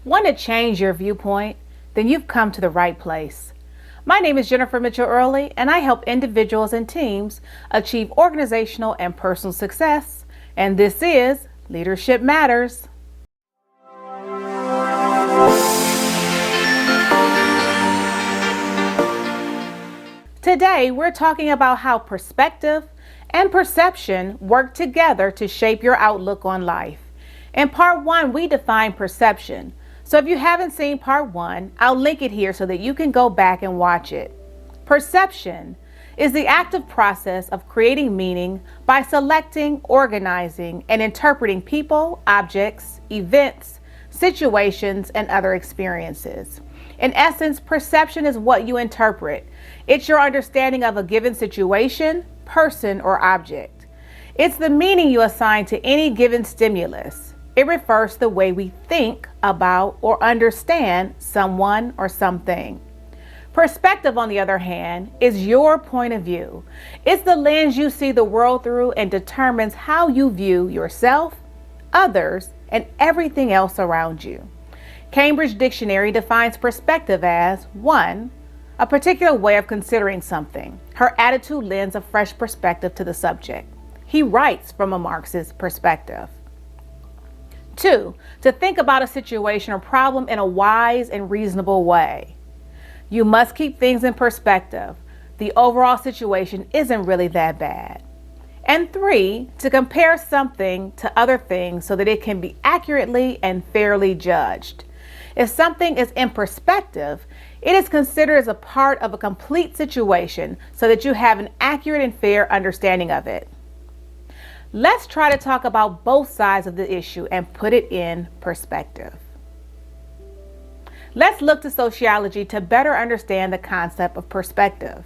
Want to change your viewpoint? Then you've come to the right place. My name is Jennifer Mitchell Early, and I help individuals and teams achieve organizational and personal success. And this is Leadership Matters. Today, we're talking about how perspective and perception work together to shape your outlook on life. In part one, we define perception. So if you haven't seen part one, I'll link it here so that you can go back and watch it. Perception is the active process of creating meaning by selecting, organizing, and interpreting people, objects, events, situations, and other experiences. In essence, perception is what you interpret. It's your understanding of a given situation, person, or object. It's the meaning you assign to any given stimulus. It refers to the way we think about or understand someone or something. Perspective, on the other hand, is your point of view. It's the lens you see the world through and determines how you view yourself, others, and everything else around you. Cambridge Dictionary defines perspective as 1. A particular way of considering something. Her attitude lends a fresh perspective to the subject. He writes from a Marxist perspective. 2. To think about a situation or problem in a wise and reasonable way. You must keep things in perspective. The overall situation isn't really that bad. And 3. To compare something to other things so that it can be accurately and fairly judged. If something is in perspective, it is considered as a part of a complete situation so that you have an accurate and fair understanding of it. Let's try to talk about both sides of the issue and put it in perspective. Let's look to sociology to better understand the concept of perspective.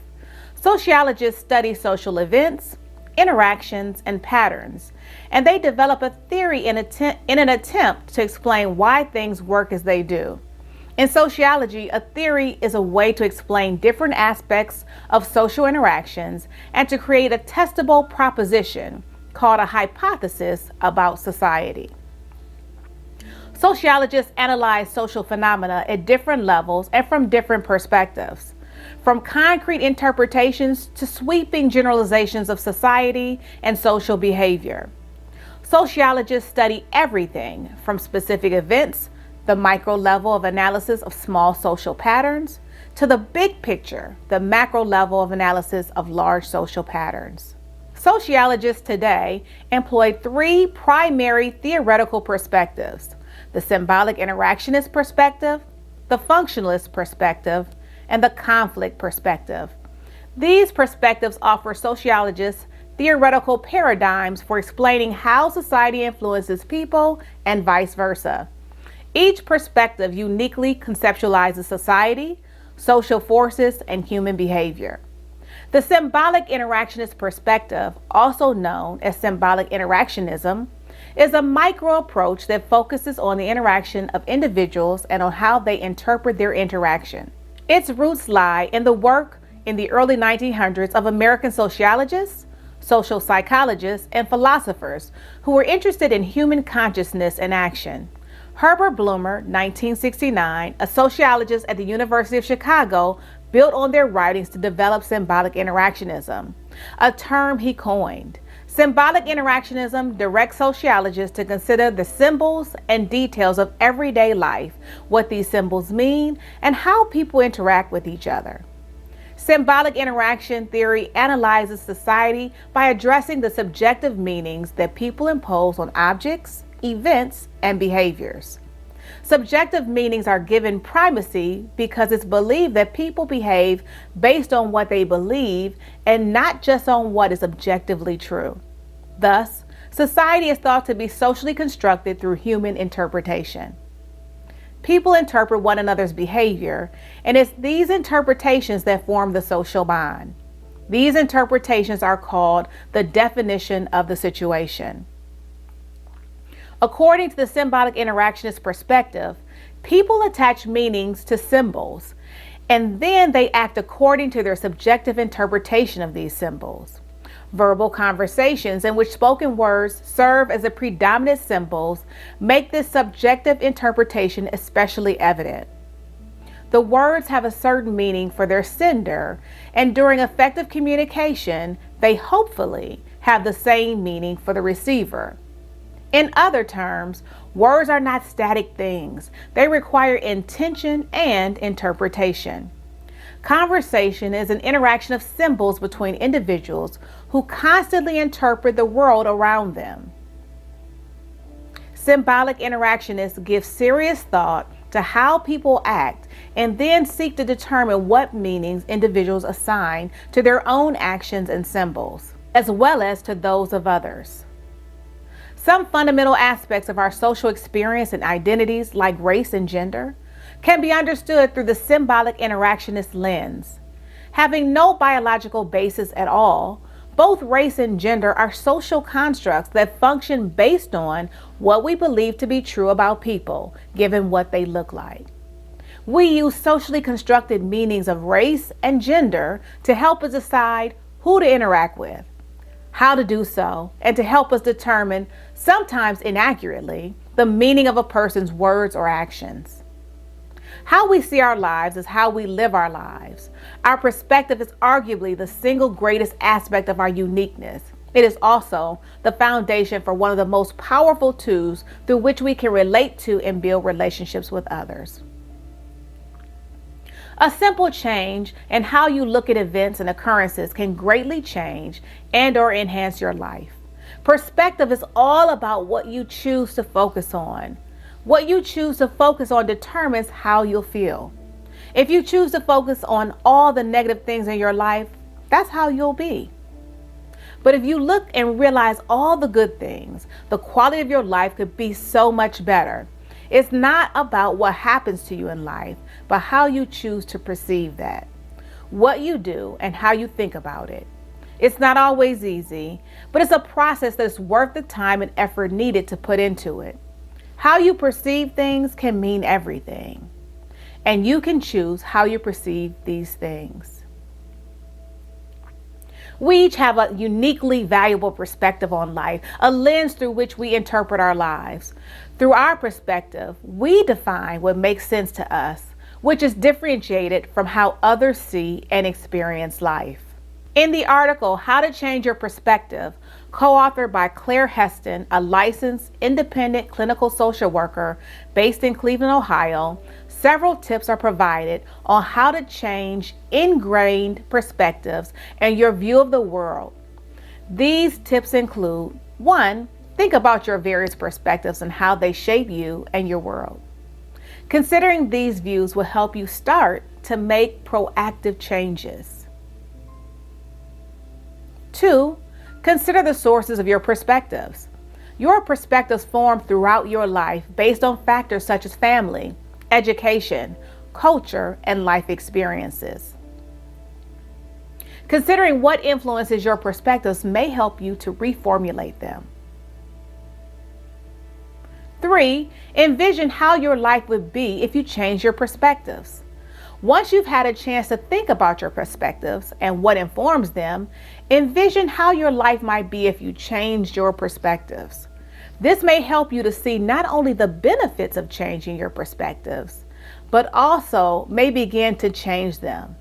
Sociologists study social events, interactions, and patterns, and they develop a theory in an attempt to explain why things work as they do. In sociology, a theory is a way to explain different aspects of social interactions and to create a testable proposition called a hypothesis about society. Sociologists analyze social phenomena at different levels and from different perspectives, from concrete interpretations to sweeping generalizations of society and social behavior. Sociologists study everything from specific events, the micro level of analysis of small social patterns, to the big picture, the macro level of analysis of large social patterns. Sociologists today employ 3 primary theoretical perspectives: the symbolic interactionist perspective, the functionalist perspective, and the conflict perspective. These perspectives offer sociologists theoretical paradigms for explaining how society influences people and vice versa. Each perspective uniquely conceptualizes society, social forces, and human behavior. The symbolic interactionist perspective, also known as symbolic interactionism, is a micro approach that focuses on the interaction of individuals and on how they interpret their interaction. Its roots lie in the work in the early 1900s of American sociologists, social psychologists, and philosophers who were interested in human consciousness and action. Herbert Blumer, 1969, a sociologist at the University of Chicago, built on their writings to develop symbolic interactionism, a term he coined. Symbolic interactionism directs sociologists to consider the symbols and details of everyday life, what these symbols mean, and how people interact with each other. Symbolic interaction theory analyzes society by addressing the subjective meanings that people impose on objects, events, and behaviors. Subjective meanings are given primacy because it's believed that people behave based on what they believe and not just on what is objectively true. Thus, society is thought to be socially constructed through human interpretation. People interpret one another's behavior, and it's these interpretations that form the social bond. These interpretations are called the definition of the situation. According to the symbolic interactionist perspective, people attach meanings to symbols, and then they act according to their subjective interpretation of these symbols. Verbal conversations in which spoken words serve as the predominant symbols make this subjective interpretation especially evident. The words have a certain meaning for their sender, and during effective communication, they hopefully have the same meaning for the receiver. In other terms, words are not static things. They require intention and interpretation. Conversation is an interaction of symbols between individuals who constantly interpret the world around them. Symbolic interactionists give serious thought to how people act and then seek to determine what meanings individuals assign to their own actions and symbols, as well as to those of others. Some fundamental aspects of our social experience and identities, like race and gender, can be understood through the symbolic interactionist lens. Having no biological basis at all, both race and gender are social constructs that function based on what we believe to be true about people, given what they look like. We use socially constructed meanings of race and gender to help us decide who to interact with, how to do so, and to help us determine, sometimes inaccurately, the meaning of a person's words or actions. How we see our lives is how we live our lives. Our perspective is arguably the single greatest aspect of our uniqueness. It is also the foundation for one of the most powerful tools through which we can relate to and build relationships with others. A simple change in how you look at events and occurrences can greatly change and/or enhance your life. Perspective is all about what you choose to focus on. What you choose to focus on determines how you'll feel. If you choose to focus on all the negative things in your life, that's how you'll be. But if you look and realize all the good things, the quality of your life could be so much better. It's not about what happens to you in life, but how you choose to perceive that, what you do and how you think about it. It's not always easy, but it's a process that's worth the time and effort needed to put into it. How you perceive things can mean everything, and you can choose how you perceive these things. We each have a uniquely valuable perspective on life, a lens through which we interpret our lives. Through our perspective, we define what makes sense to us, which is differentiated from how others see and experience life. In the article, How to Change Your Perspective, co-authored by Claire Heston, a licensed independent clinical social worker based in Cleveland, Ohio, several tips are provided on how to change ingrained perspectives and your view of the world. These tips include: 1. Think about your various perspectives and how they shape you and your world. Considering these views will help you start to make proactive changes. 2. Consider the sources of your perspectives. Your perspectives form throughout your life based on factors such as family, education, culture, and life experiences. Considering what influences your perspectives may help you to reformulate them. 3. Envision how your life would be if you change your perspectives. Once you've had a chance to think about your perspectives and what informs them, envision how your life might be if you changed your perspectives. This may help you to see not only the benefits of changing your perspectives, but also may begin to change them.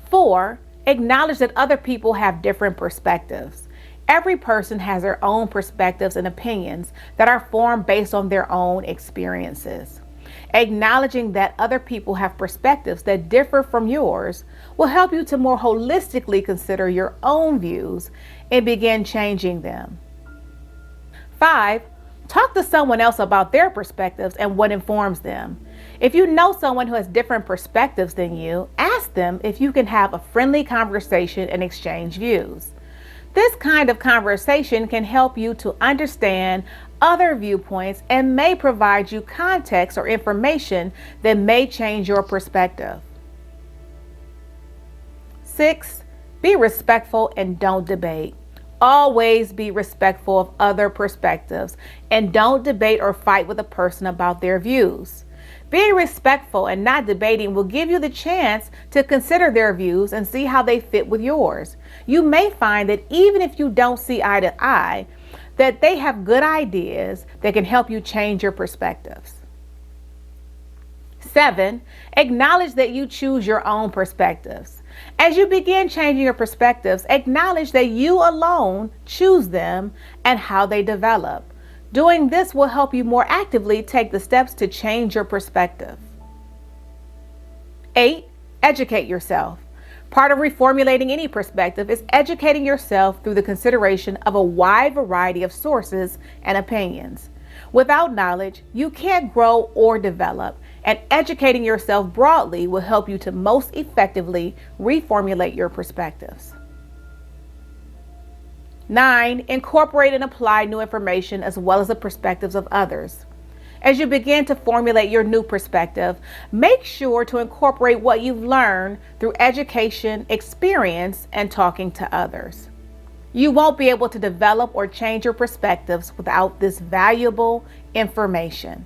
4. Acknowledge that other people have different perspectives. Every person has their own perspectives and opinions that are formed based on their own experiences. Acknowledging that other people have perspectives that differ from yours will help you to more holistically consider your own views and begin changing them. 5. Talk to someone else about their perspectives and what informs them. If you know someone who has different perspectives than you, ask them if you can have a friendly conversation and exchange views. This kind of conversation can help you to understand other viewpoints and may provide you context or information that may change your perspective. 6. Be respectful and don't debate. Always be respectful of other perspectives and don't debate or fight with a person about their views. Being respectful and not debating will give you the chance to consider their views and see how they fit with yours. You may find that even if you don't see eye to eye, that they have good ideas that can help you change your perspectives. 7, acknowledge that you choose your own perspectives. As you begin changing your perspectives, acknowledge that you alone choose them and how they develop. Doing this will help you more actively take the steps to change your perspective. 8, educate yourself. Part of reformulating any perspective is educating yourself through the consideration of a wide variety of sources and opinions. Without knowledge, you can't grow or develop, and educating yourself broadly will help you to most effectively reformulate your perspectives. 9, incorporate and apply new information as well as the perspectives of others. As you begin to formulate your new perspective, make sure to incorporate what you've learned through education, experience, and talking to others. You won't be able to develop or change your perspectives without this valuable information.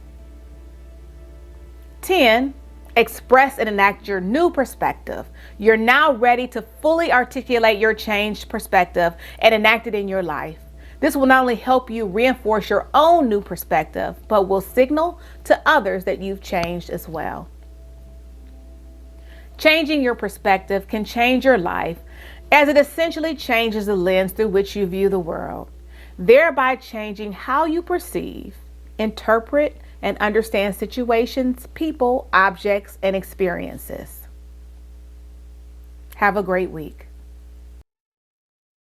10, express and enact your new perspective. You're now ready to fully articulate your changed perspective and enact it in your life. This will not only help you reinforce your own new perspective, but will signal to others that you've changed as well. Changing your perspective can change your life, as it essentially changes the lens through which you view the world, thereby changing how you perceive, interpret, and understand situations, people, objects, and experiences. Have a great week.